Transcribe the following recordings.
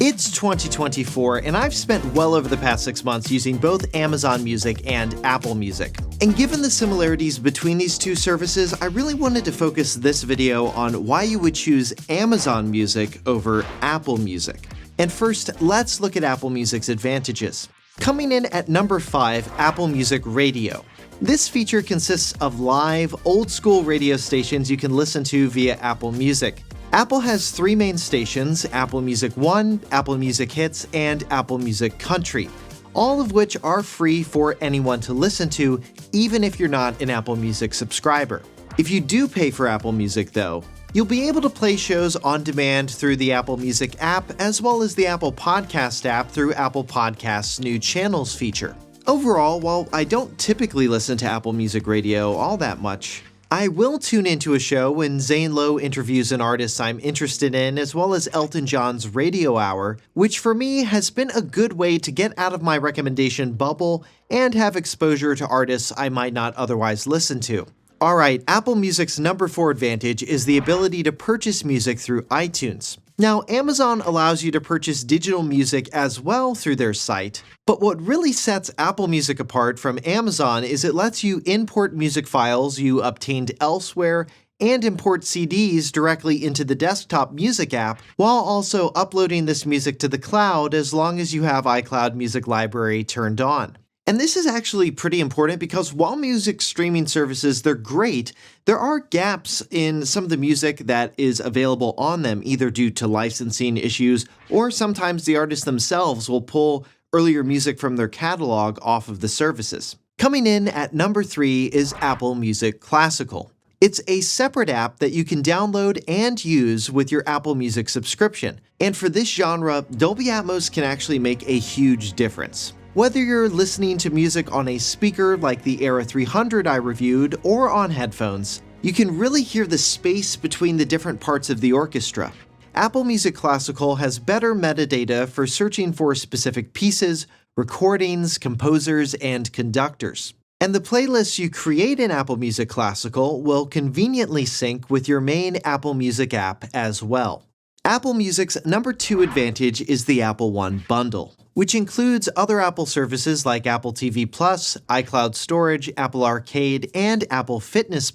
It's 2024, and I've spent well over the past 6 months using both Amazon Music and Apple Music. And given the similarities between these two services, I really wanted to focus this video on why you would choose Amazon Music over Apple Music. And first, let's look at Apple Music's advantages. Coming in at number 5, Apple Music Radio. This feature consists of live, old-school radio stations you can listen to via Apple Music. Apple has 3 main stations: Apple Music One, Apple Music Hits, and Apple Music Country, all of which are free for anyone to listen to, even if you're not an Apple Music subscriber. If you do pay for Apple Music, though, you'll be able to play shows on demand through the Apple Music app, as well as the Apple Podcast app through Apple Podcasts' new channels feature. Overall, while I don't typically listen to Apple Music Radio all that much, I will tune into a show when Zane Lowe interviews an artist I'm interested in, as well as Elton John's Radio Hour, which for me has been a good way to get out of my recommendation bubble and have exposure to artists I might not otherwise listen to. Alright, Apple Music's number 4 advantage is the ability to purchase music through iTunes. Now, Amazon allows you to purchase digital music as well through their site, but what really sets Apple Music apart from Amazon is it lets you import music files you obtained elsewhere and import CDs directly into the desktop music app, while also uploading this music to the cloud as long as you have iCloud Music Library turned on. And this is actually pretty important because while music streaming services, they're great, there are gaps in some of the music that is available on them, either due to licensing issues or sometimes the artists themselves will pull earlier music from their catalog off of the services. Coming in at number 3 is Apple Music Classical. It's a separate app that you can download and use with your Apple Music subscription. And for this genre, Dolby Atmos can actually make a huge difference. Whether you're listening to music on a speaker like the Era 300 I reviewed or on headphones, you can really hear the space between the different parts of the orchestra. Apple Music Classical has better metadata for searching for specific pieces, recordings, composers, and conductors. And the playlists you create in Apple Music Classical will conveniently sync with your main Apple Music app as well. Apple Music's number 2 advantage is the Apple One bundle, which includes other Apple services like Apple TV+, iCloud Storage, Apple Arcade, and Apple Fitness+,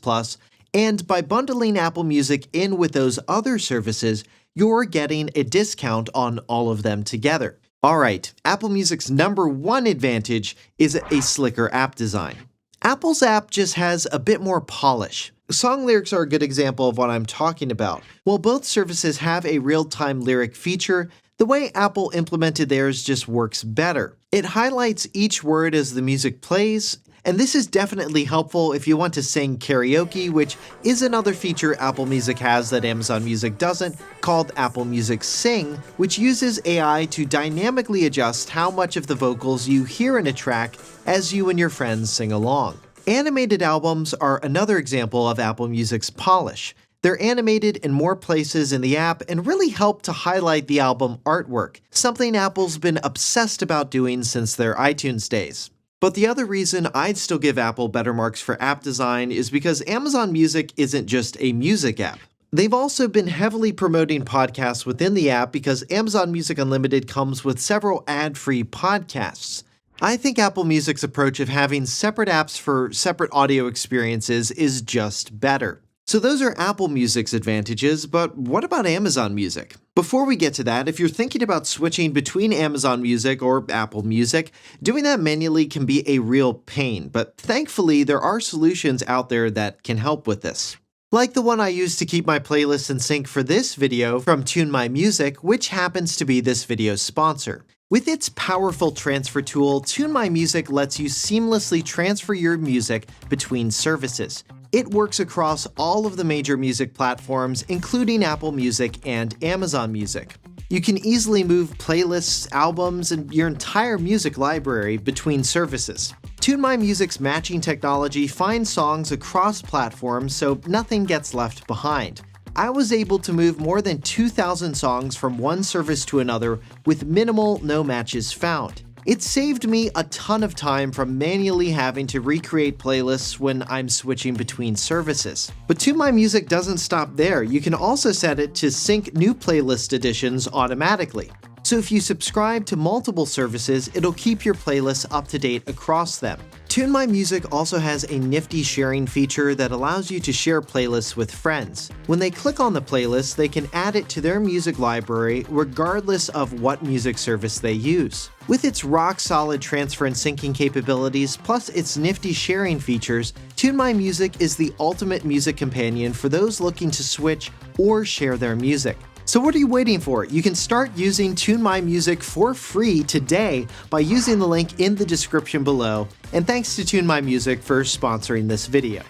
and by bundling Apple Music in with those other services, you're getting a discount on all of them together. Alright, Apple Music's number 1 advantage is a slicker app design. Apple's app just has a bit more polish. Song lyrics are a good example of what I'm talking about. While both services have a real-time lyric feature, the way Apple implemented theirs just works better. It highlights each word as the music plays, and this is definitely helpful if you want to sing karaoke, which is another feature Apple Music has that Amazon Music doesn't, called Apple Music Sing, which uses AI to dynamically adjust how much of the vocals you hear in a track as you and your friends sing along. Animated albums are another example of Apple Music's polish. They're animated in more places in the app and really help to highlight the album artwork, something Apple's been obsessed about doing since their iTunes days. But the other reason I'd still give Apple better marks for app design is because Amazon Music isn't just a music app. They've also been heavily promoting podcasts within the app because Amazon Music Unlimited comes with several ad-free podcasts. I think Apple Music's approach of having separate apps for separate audio experiences is just better. So those are Apple Music's advantages, but what about Amazon Music? Before we get to that, if you're thinking about switching between Amazon Music or Apple Music, doing that manually can be a real pain, but thankfully there are solutions out there that can help with this. Like the one I use to keep my playlists in sync for this video from Tune My Music, which happens to be this video's sponsor. With its powerful transfer tool, Tune My Music lets you seamlessly transfer your music between services. It works across all of the major music platforms, including Apple Music and Amazon Music. You can easily move playlists, albums, and your entire music library between services. Tune My Music's matching technology finds songs across platforms so nothing gets left behind. I was able to move more than 2,000 songs from one service to another with minimal no matches found. It saved me a ton of time from manually having to recreate playlists when I'm switching between services. But Tune My Music doesn't stop there. You can also set it to sync new playlist additions automatically. So So if you subscribe to multiple services, it'll keep your playlists up to date across them. Tune My Music also has a nifty sharing feature that allows you to share playlists with friends. When they click on the playlist, they can add it to their music library regardless of what music service they use. With its rock-solid transfer and syncing capabilities, plus its nifty sharing features, Tune My Music is the ultimate music companion for those looking to switch or share their music. So what are you waiting for? You can start using Tune My Music for free today by using the link in the description below, and thanks to Tune My Music for sponsoring this video.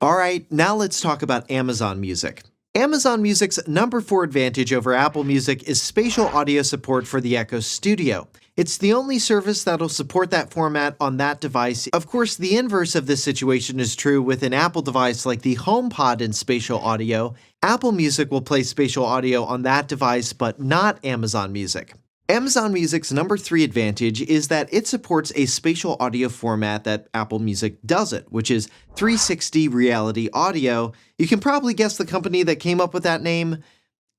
Alright, now let's talk about Amazon Music. Amazon Music's number 4 advantage over Apple Music is spatial audio support for the Echo Studio. It's the only service that'll support that format on that device. Of course, the inverse of this situation is true with an Apple device like the HomePod in spatial audio. Apple Music will play spatial audio on that device, but not Amazon Music. Amazon Music's number 3 advantage is that it supports a spatial audio format that Apple Music doesn't, which is 360 reality audio. You can probably guess the company that came up with that name.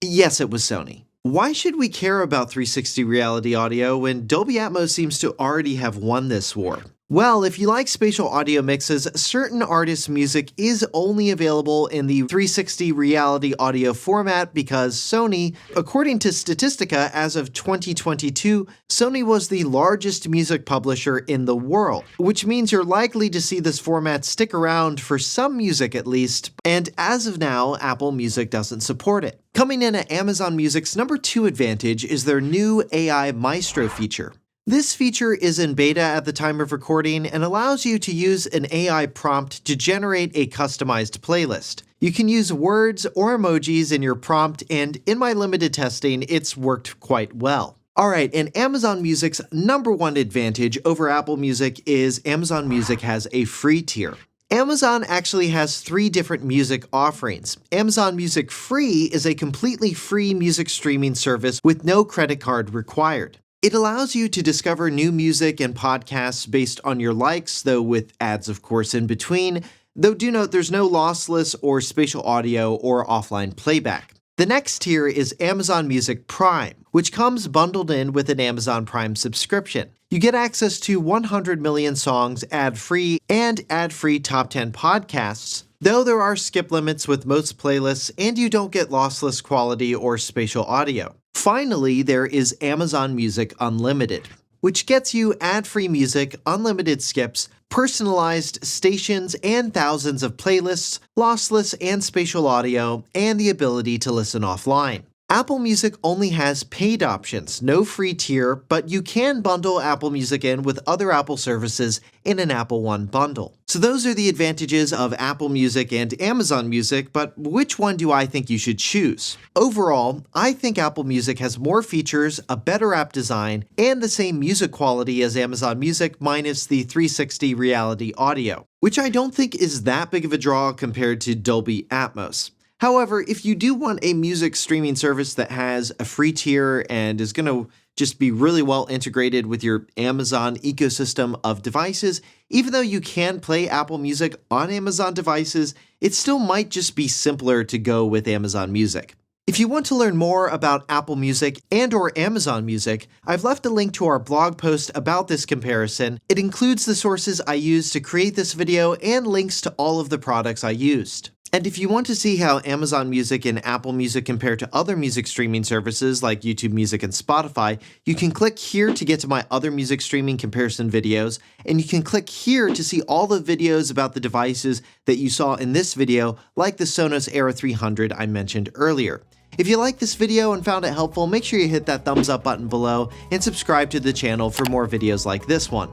Yes, it was Sony. Why should we care about 360 reality audio when Dolby Atmos seems to already have won this war? Well, if you like spatial audio mixes, certain artists' music is only available in the 360 reality audio format because Sony, according to Statistica, as of 2022, Sony was the largest music publisher in the world, which means you're likely to see this format stick around for some music at least, and as of now, Apple Music doesn't support it. Coming in at Amazon Music's number 2 advantage is their new AI Maestro feature. This feature is in beta at the time of recording and allows you to use an AI prompt to generate a customized playlist. You can use words or emojis in your prompt, and in my limited testing, it's worked quite well. Alright, and Amazon Music's number 1 advantage over Apple Music is Amazon Music has a free tier. Amazon actually has 3 different music offerings. Amazon Music Free is a completely free music streaming service with no credit card required. It allows you to discover new music and podcasts based on your likes, though with ads of course in between, though do note there's no lossless or spatial audio or offline playback. The next tier is Amazon Music Prime, which comes bundled in with an Amazon Prime subscription. You get access to 100 million songs ad-free and ad-free top 10 podcasts, though there are skip limits with most playlists and you don't get lossless quality or spatial audio. Finally, there is Amazon Music Unlimited, which gets you ad-free music, unlimited skips, personalized stations, and thousands of playlists, lossless and spatial audio, and the ability to listen offline. Apple Music only has paid options, no free tier, but you can bundle Apple Music in with other Apple services in an Apple One bundle. So those are the advantages of Apple Music and Amazon Music, but which one do I think you should choose? Overall, I think Apple Music has more features, a better app design, and the same music quality as Amazon Music minus the 360 reality audio, which I don't think is that big of a draw compared to Dolby Atmos. However, if you do want a music streaming service that has a free tier and is going to just be really well integrated with your Amazon ecosystem of devices, even though you can play Apple Music on Amazon devices, it still might just be simpler to go with Amazon Music. If you want to learn more about Apple Music and/or Amazon Music, I've left a link to our blog post about this comparison. It includes the sources I used to create this video and links to all of the products I used. And if you want to see how Amazon Music and Apple Music compare to other music streaming services like YouTube Music and Spotify, you can click here to get to my other music streaming comparison videos, and you can click here to see all the videos about the devices that you saw in this video, like the Sonos Era 300 I mentioned earlier. If you liked this video and found it helpful, make sure you hit that thumbs up button below and subscribe to the channel for more videos like this one.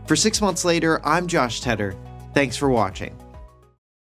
For 6 months later, I'm Josh Tedder. Thanks for watching.